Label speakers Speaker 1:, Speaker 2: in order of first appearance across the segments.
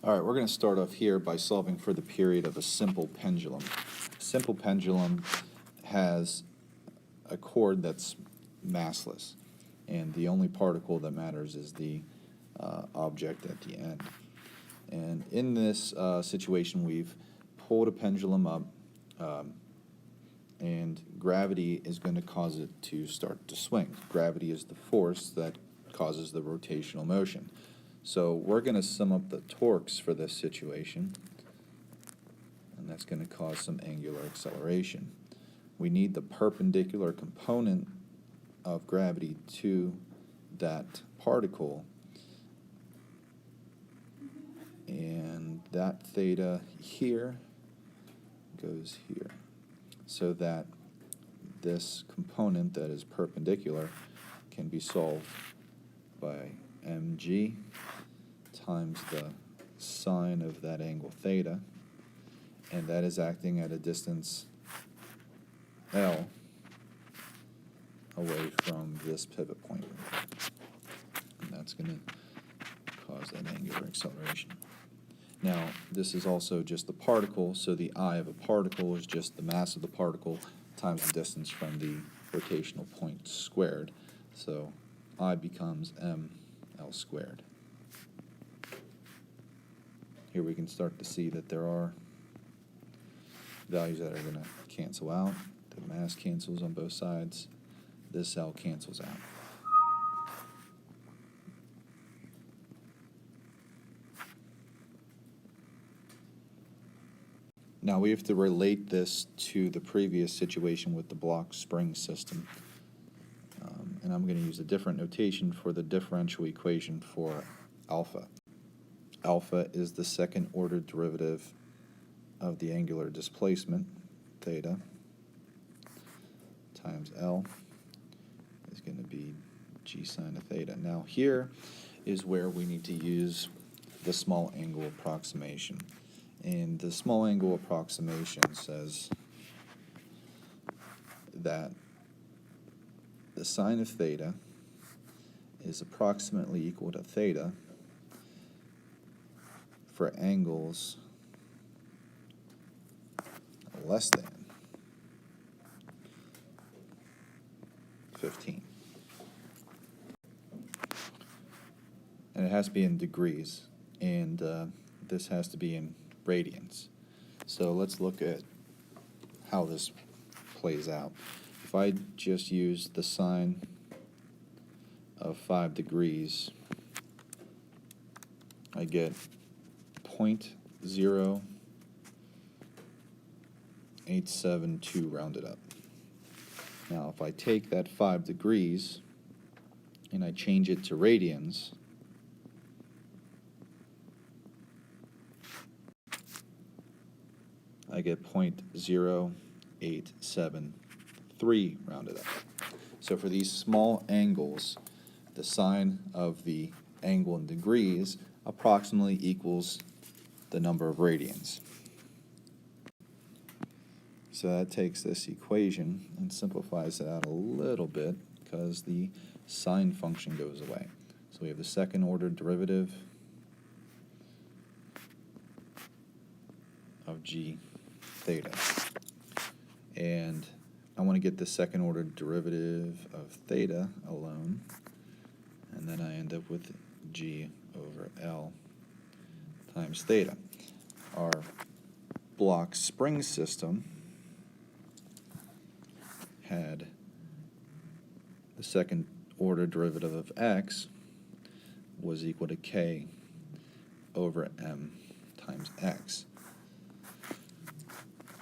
Speaker 1: All right, we're going to start off here by solving for the period of a simple pendulum. A simple pendulum has a cord that's massless, and the only particle that matters is the object at the end. And in this situation, we've pulled a pendulum up, and gravity is going to cause it to start to swing. Gravity is the force that causes the rotational motion. So we're going to sum up the torques for this situation, and that's going to cause some angular acceleration. We need the perpendicular component of gravity to that particle, and that theta here goes here, so that this component that is perpendicular can be solved by mg times the sine of that angle theta, and that is acting at a distance L away from this pivot point. And that's going to cause that angular acceleration. Now, this is also just the particle, so the I of a particle is just the mass of the particle times the distance from the rotational point squared. So I becomes mL squared. Here we can start to see that there are values that are going to cancel out. The mass cancels on both sides. This L cancels out. Now we have to relate this to the previous situation with the block spring system. And I'm going to use a different notation for the differential equation for alpha. Alpha is the second order derivative of the angular displacement, theta, times L is going to be g sine of theta. Now here is where we need to use the small angle approximation. And the small angle approximation says that the sine of theta is approximately equal to theta for angles less than 15. And it has to be in degrees, and this has to be in radians. So let's look at how this plays out. If I just use the sine of 5 degrees, I get 0.0872 rounded up. Now if I take that 5 degrees and I change it to radians, I get 0.0873 rounded up. So for these small angles, the sine of the angle in degrees approximately equals the number of radians. So that takes this equation and simplifies it out a little bit because the sine function goes away. So we have the second order derivative of g theta. And I want to get the second order derivative of theta alone, and then I end up with g over L times theta. Our block spring system had the second order derivative of x was equal to k over m times x.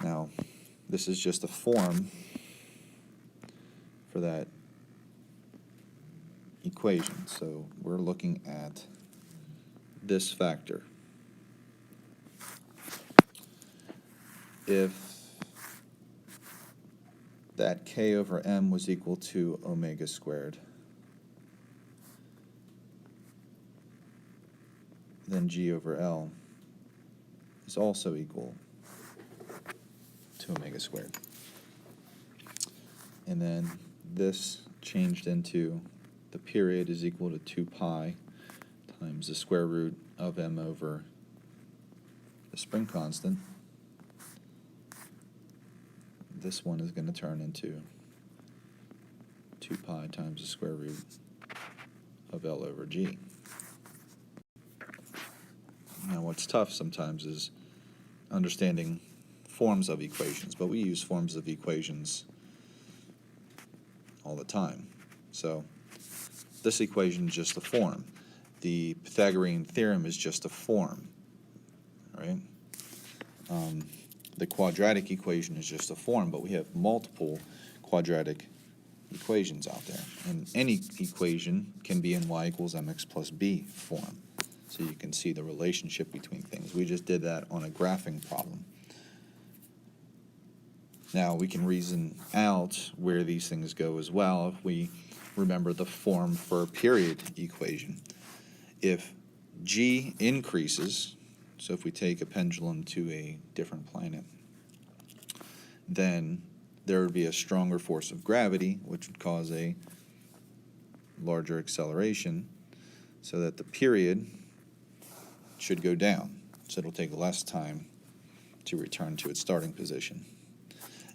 Speaker 1: Now, this is just a form for that equation, so we're looking at this factor. If that k over m was equal to omega squared, then g over L is also equal to omega squared. And then this changed into the period is equal to 2 pi times the square root of m over the spring constant, this one is going to turn into 2 pi times the square root of L over G. Now what's tough sometimes is understanding forms of equations, but we use forms of equations all the time. So this equation is just a form. The Pythagorean theorem is just a form, right? The quadratic equation is just a form, but we have multiple quadratic equations out there. And any equation can be in y equals mx plus b form. So you can see the relationship between things. We just did that on a graphing problem. Now we can reason out where these things go as well if we remember the form for a period equation. If g increases, so if we take a pendulum to a different planet, then there would be a stronger force of gravity, which would cause a larger acceleration, so that the period should go down. So it'll take less time to return to its starting position.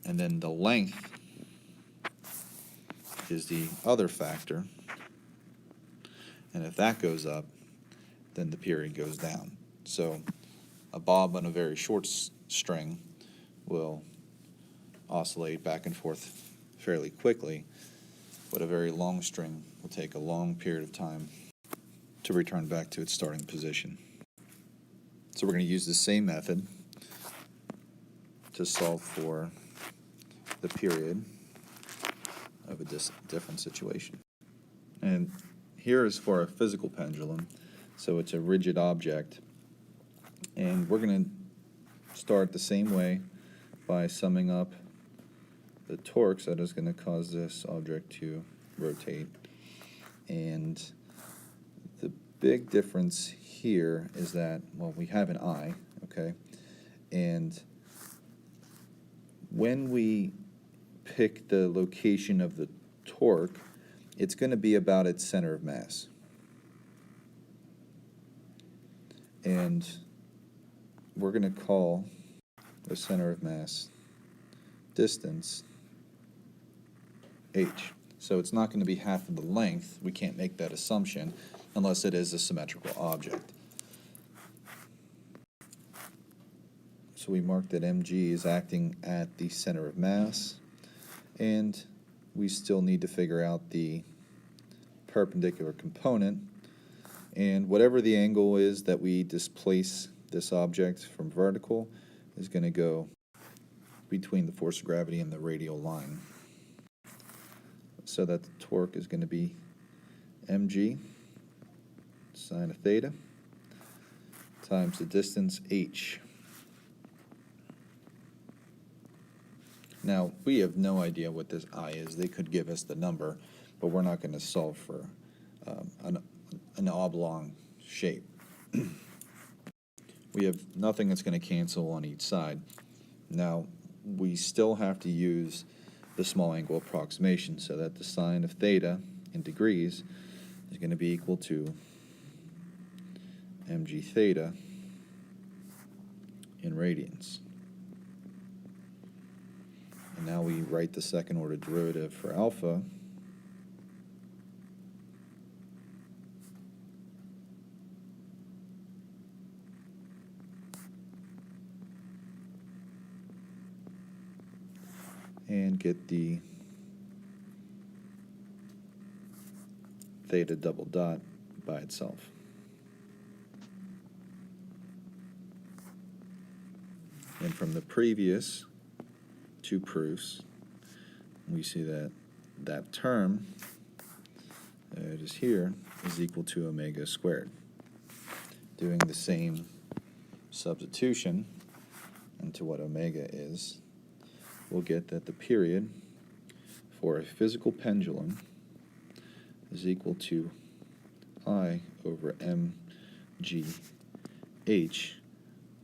Speaker 1: And then the length is the other factor. And if that goes up, then the period goes down. So a bob on a very short string will oscillate back and forth fairly quickly, but a very long string will take a long period of time to return back to its starting position. So we're going to use the same method to solve for the period of a different situation. And here is for a physical pendulum, so it's a rigid object. And we're going to start the same way by summing up the torques that is going to cause this object to rotate. And the big difference here is that, well, we have an I, okay? And when we pick the location of the torque, it's going to be about its center of mass. And we're going to call the center of mass distance h. So it's not going to be half of the length. We can't make that assumption unless it is a symmetrical object. So we mark that mg is acting at the center of mass, and we still need to figure out the perpendicular component, and whatever the angle is that we displace this object from vertical is going to go between the force of gravity and the radial line, so that the torque is going to be mg sine of theta times the distance h. Now, we have no idea what this I is. They could give us the number, but we're not going to solve for an oblong shape. We have nothing that's going to cancel on each side. Now, we still have to use the small angle approximation, so that the sine of theta in degrees is going to be equal to mg theta in radians. And now we write the second order derivative for alpha. And get the theta double dot by itself. And from the previous two proofs, we see that that term, it is here, is equal to omega squared. Doing the same substitution into what omega is, we'll get that the period for a physical pendulum is equal to I over mgh,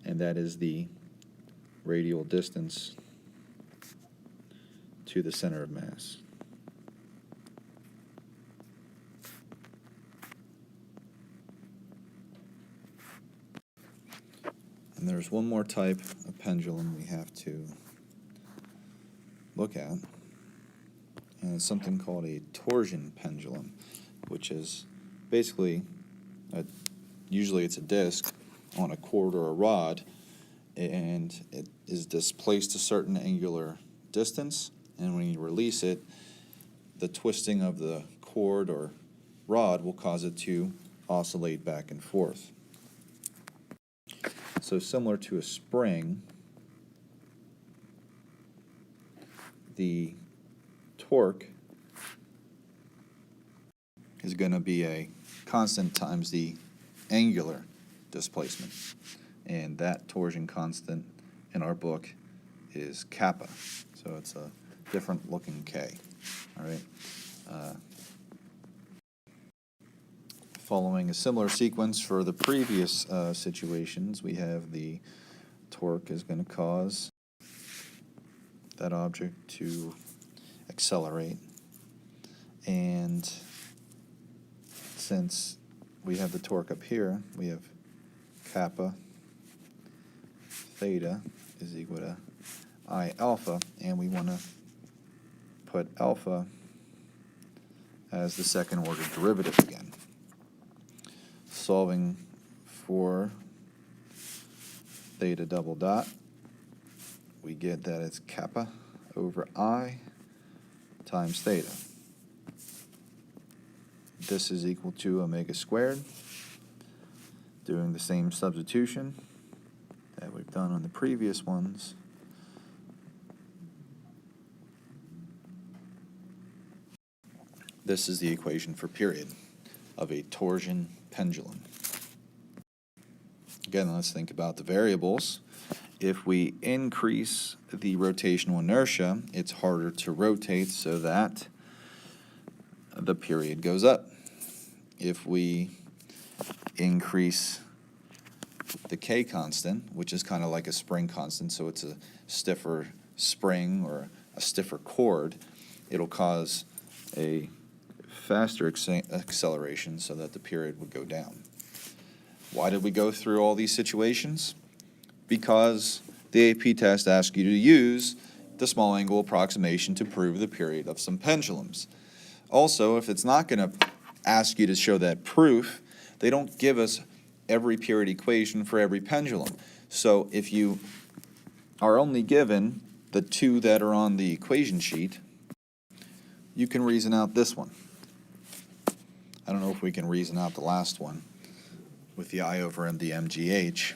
Speaker 1: and that is the radial distance to the center of mass. And there's one more type of pendulum we have to look at, and it's something called a torsion pendulum, which is basically, usually it's a disc on a cord or a rod, and it is displaced a certain angular distance, and when you release it, the twisting of the cord or rod will cause it to oscillate back and forth. So similar to a spring, the torque is going to be a constant times the angular displacement. And that torsion constant in our book is kappa. So it's a different looking K. All right. Following a similar sequence for the previous situations, we have the torque is going to cause that object to accelerate. And since we have the torque up here, we have kappa theta is equal to I alpha, and we want to put alpha as the second order derivative again. Solving for theta double dot, we get that it's kappa over I times theta. This is equal to omega squared. Doing the same substitution that we've done on the previous ones. This is the equation for period of a torsion pendulum. Again, let's think about the variables. If we increase the rotational inertia, it's harder to rotate, so that the period goes up. If we increase the K constant, which is kind of like a spring constant, so it's a stiffer spring or a stiffer cord, it'll cause a faster acceleration so that the period would go down. Why did we go through all these situations? Because the AP test asks you to use the small angle approximation to prove the period of some pendulums. Also, if it's not going to ask you to show that proof, they don't give us every period equation for every pendulum. So if you are only given the two that are on the equation sheet, you can reason out this one. I don't know if we can reason out the last one with the I over the MGH.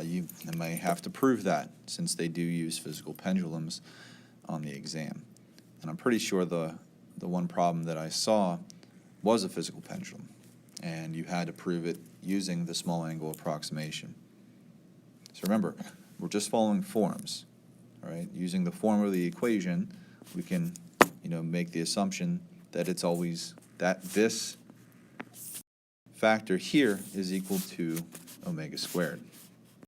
Speaker 1: You may have to prove that, since they do use physical pendulums on the exam. And I'm pretty sure the one problem that I saw was a physical pendulum, and you had to prove it using the small angle approximation. So remember, we're just following forms, all right? Using the form of the equation, we can, make the assumption that it's always that this factor here is equal to omega squared.